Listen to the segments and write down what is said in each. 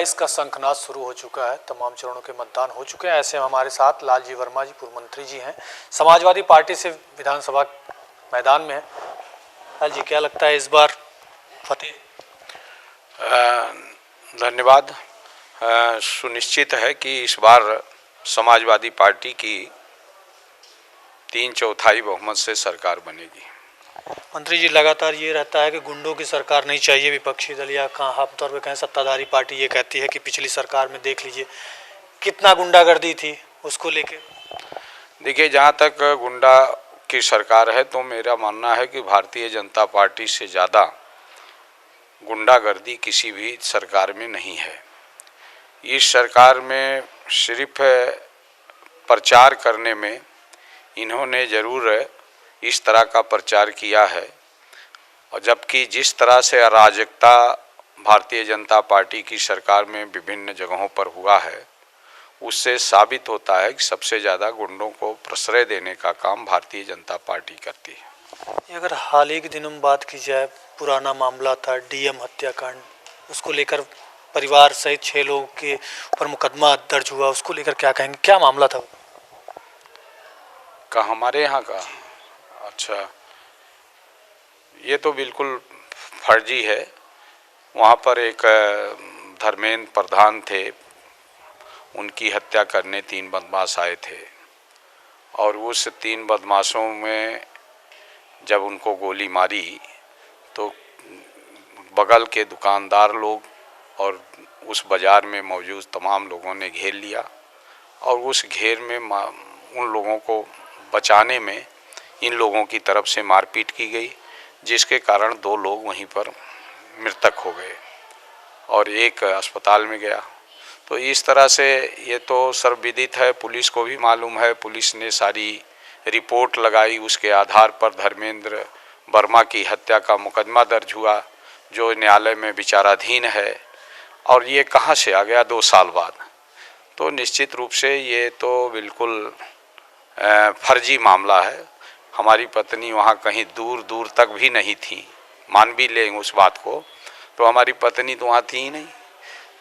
2022 का शंखनाद शुरू हो चुका है। तमाम चरणों के मतदान हो चुके हैं। ऐसे में हमारे साथ लालजी वर्मा जी, पूर्व मंत्री जी हैं, समाजवादी पार्टी से विधानसभा मैदान में है। लाल जी, क्या लगता है इस बार फतेह? धन्यवाद। सुनिश्चित है कि इस बार समाजवादी पार्टी की 3/4 बहुमत से सरकार बनेगी। मंत्री जी, लगातार ये रहता है कि गुंडों की सरकार नहीं चाहिए। विपक्षी दल या आमतौर पर कहें सत्ताधारी पार्टी ये कहती है कि पिछली सरकार में देख लीजिए कितना गुंडागर्दी थी, उसको लेके। देखिए, जहाँ तक गुंडा की सरकार है तो मेरा मानना है कि भारतीय जनता पार्टी से ज़्यादा गुंडागर्दी किसी भी सरकार में नहीं है। इस सरकार में सिर्फ प्रचार करने में इन्होंने ज़रूर इस तरह का प्रचार किया है, और जबकि जिस तरह से अराजकता भारतीय जनता पार्टी की सरकार में विभिन्न जगहों पर हुआ है, उससे साबित होता है कि सबसे ज़्यादा गुंडों को प्रश्रय देने का काम भारतीय जनता पार्टी करती है। अगर हाल ही के दिनों में बात की जाए, पुराना मामला था डीएम हत्याकांड, उसको लेकर परिवार सहित 6 लोगों के ऊपर मुकदमा दर्ज हुआ, उसको लेकर क्या कहेंगे? क्या मामला था? हमारे यहाँ का? अच्छा, ये तो बिल्कुल फर्जी है। वहाँ पर एक धर्मेंद्र प्रधान थे, उनकी हत्या करने 3 बदमाश आए थे, और उस 3 बदमाशों में जब उनको गोली मारी तो बगल के दुकानदार लोग और उस बाज़ार में मौजूद तमाम लोगों ने घेर लिया, और उस घेर में उन लोगों को बचाने में इन लोगों की तरफ से मारपीट की गई, जिसके कारण 2 लोग वहीं पर मृतक हो गए और एक अस्पताल में गया। तो इस तरह से ये तो सर्वविदित है, पुलिस को भी मालूम है। पुलिस ने सारी रिपोर्ट लगाई, उसके आधार पर धर्मेंद्र वर्मा की हत्या का मुकदमा दर्ज हुआ, जो न्यायालय में विचाराधीन है। और ये कहाँ से आ गया 2 साल बाद? तो निश्चित रूप से ये तो बिल्कुल फर्जी मामला है। हमारी पत्नी वहाँ कहीं दूर दूर तक भी नहीं थी, मान भी लें उस बात को, तो हमारी पत्नी तो वहाँ थी ही नहीं,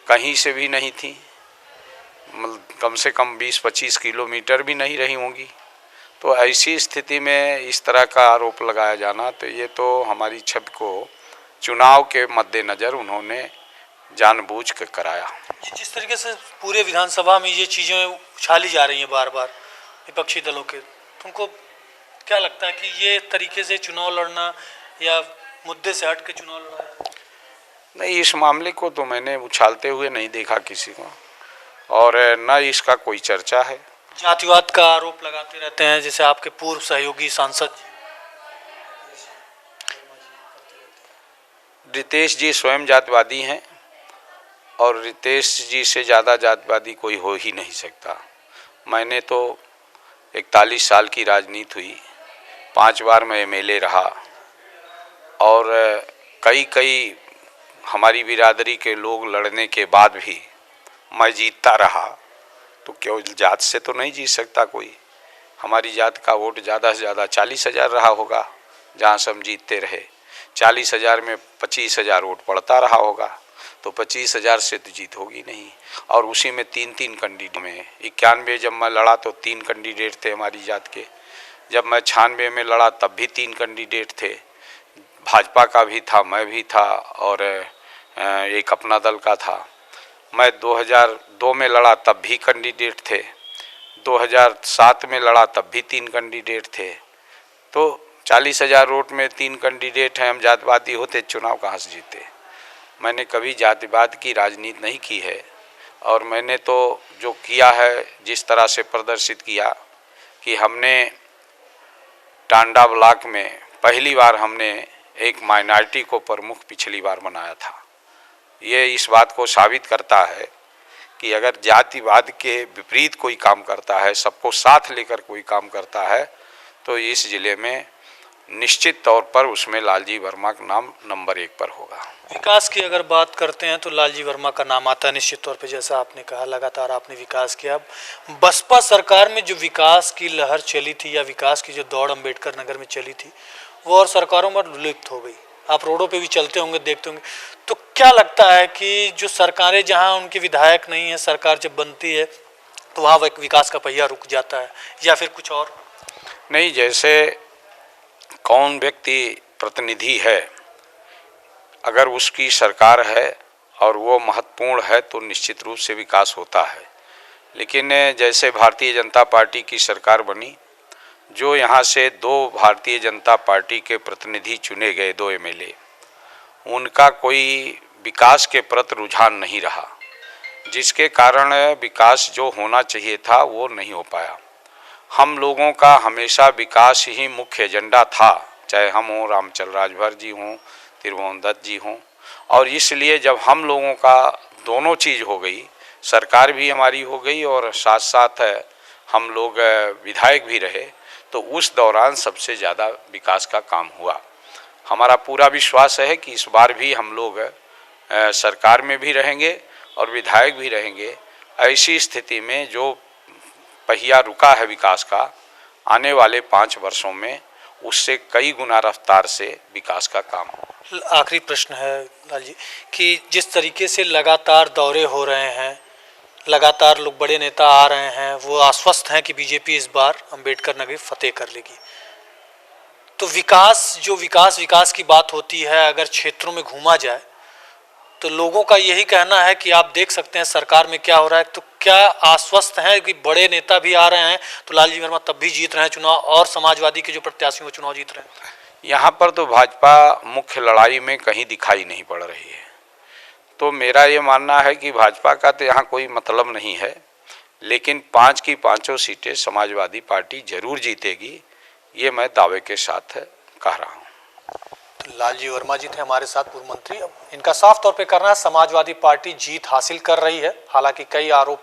कहीं से भी नहीं थी, कम से कम 20-25 किलोमीटर भी नहीं रही होंगी। तो ऐसी स्थिति में इस तरह का आरोप लगाया जाना, तो ये तो हमारी छवि को चुनाव के मद्देनज़र उन्होंने जानबूझ कर कराया। जिस तरीके से पूरे विधानसभा में ये चीज़ें उछाली जा रही हैं बार बार विपक्षी दलों के, तुमको क्या लगता है कि ये तरीके से चुनाव लड़ना या मुद्दे से हट के चुनाव लड़ना? नहीं, इस मामले को तो मैंने उछालते हुए नहीं देखा किसी को, और न इसका कोई चर्चा है। जातिवाद का आरोप लगाते रहते हैं, जैसे आपके पूर्व सहयोगी सांसद रितेश जी स्वयं जातिवादी हैं, और रितेश जी से ज़्यादा जातिवादी कोई हो ही नहीं सकता। मैंने तो 41 साल की राजनीति हुई, 5 बार मैं एमएलए रहा, और कई हमारी बिरादरी के लोग लड़ने के बाद भी मैं जीतता रहा। तो केवल जात से तो नहीं जीत सकता कोई। हमारी जात का वोट ज़्यादा से ज़्यादा 40,000 रहा होगा, जहाँ से हम जीतते रहे। 40,000 में 25,000 वोट पड़ता रहा होगा, तो 25,000 से तो जीत होगी नहीं। और उसी में 3-3 कैंडिडेट में 91 जब मैं लड़ा तो 3 कैंडिडेट थे हमारी जात के। जब मैं 96 में लड़ा तब भी 3 कैंडिडेट थे, भाजपा का भी था, मैं भी था, और एक अपना दल का था। मैं 2002 में लड़ा तब भी कैंडिडेट थे, 2007 में लड़ा तब भी 3 कैंडिडेट थे। तो 40,000 वोट में 3 कैंडिडेट हैं, हम जातिवादी होते चुनाव कहाँ से जीते? मैंने कभी जातिवाद की राजनीति नहीं की है, और मैंने तो जो किया है, जिस तरह से प्रदर्शित किया कि हमने टांडा ब्लॉक में पहली बार हमने एक माइनॉरिटी को प्रमुख पिछली बार बनाया था। ये इस बात को साबित करता है कि अगर जातिवाद के विपरीत कोई काम करता है, सबको साथ लेकर कोई काम करता है, तो इस ज़िले में निश्चित तौर पर उसमें लालजी वर्मा का नाम नंबर 1 पर होगा। विकास की अगर बात करते हैं तो लालजी वर्मा का नाम आता है निश्चित तौर पे। जैसा आपने कहा, लगातार आपने विकास किया। बसपा सरकार में जो विकास की लहर चली थी या विकास की जो दौड़ अम्बेडकर नगर में चली थी, वो और सरकारों में लुप्त हो गई। आप रोडों पे भी चलते होंगे, देखते होंगे, तो क्या लगता है कि जो सरकारें जहाँ उनके विधायक नहीं है, सरकार जब बनती है तो वहाँ विकास का पहिया रुक जाता है या फिर कुछ और? नहीं, जैसे कौन व्यक्ति प्रतिनिधि है, अगर उसकी सरकार है और वो महत्वपूर्ण है तो निश्चित रूप से विकास होता है। लेकिन जैसे भारतीय जनता पार्टी की सरकार बनी, जो यहाँ से 2 भारतीय जनता पार्टी के प्रतिनिधि चुने गए, 2 एमएलए, उनका कोई विकास के प्रति रुझान नहीं रहा, जिसके कारण विकास जो होना चाहिए था वो नहीं हो पाया। हम लोगों का हमेशा विकास ही मुख्य एजेंडा था, चाहे हम हों, रामचंद्र राजभर जी हों, त्रिभुवन दत्त जी हों, और इसलिए जब हम लोगों का दोनों चीज़ हो गई, सरकार भी हमारी हो गई और साथ साथ हम लोग विधायक भी रहे, तो उस दौरान सबसे ज़्यादा विकास का काम हुआ। हमारा पूरा विश्वास है कि इस बार भी हम लोग सरकार में भी रहेंगे और विधायक भी रहेंगे। ऐसी स्थिति में जो पहिया रुका है विकास का, आने वाले 5 वर्षों में उससे कई गुना रफ्तार से विकास का काम हो। आखिरी प्रश्न है लाल जी कि जिस तरीके से लगातार दौरे हो रहे हैं, लगातार लोग, बड़े नेता आ रहे हैं, वो आश्वस्त हैं कि बीजेपी इस बार अंबेडकर नगर फतेह कर लेगी, तो विकास की बात होती है, अगर क्षेत्रों में घूमा जाए तो लोगों का यही कहना है कि आप देख सकते हैं सरकार में क्या हो रहा है। तो क्या आश्वस्त हैं कि बड़े नेता भी आ रहे हैं तो लालजी वर्मा तब भी जीत रहे हैं चुनाव, और समाजवादी के जो प्रत्याशी वो चुनाव जीत रहे हैं? यहाँ पर तो भाजपा मुख्य लड़ाई में कहीं दिखाई नहीं पड़ रही है, तो मेरा ये मानना है कि भाजपा का तो यहाँ कोई मतलब नहीं है, लेकिन 5 की 5 सीटें समाजवादी पार्टी जरूर जीतेगी, ये मैं दावे के साथ कह रहा हूँ। लालजी वर्मा जी थे हमारे साथ, पूर्व मंत्री। अब इनका साफ तौर पे कहना है समाजवादी पार्टी जीत हासिल कर रही है। हालांकि कई आरोप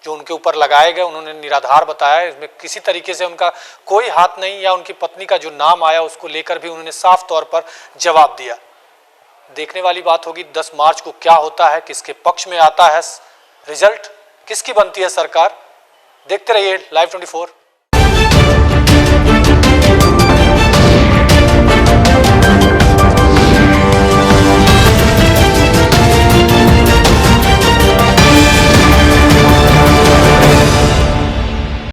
जो उनके ऊपर लगाए गए उन्होंने निराधार बताया, इसमें किसी तरीके से उनका कोई हाथ नहीं, या उनकी पत्नी का जो नाम आया उसको लेकर भी उन्होंने साफ तौर पर जवाब दिया। देखने वाली बात होगी 10 मार्च को क्या होता है, किसके पक्ष में आता है रिजल्ट, किसकी बनती है सरकार। देखते रहिए Live 24।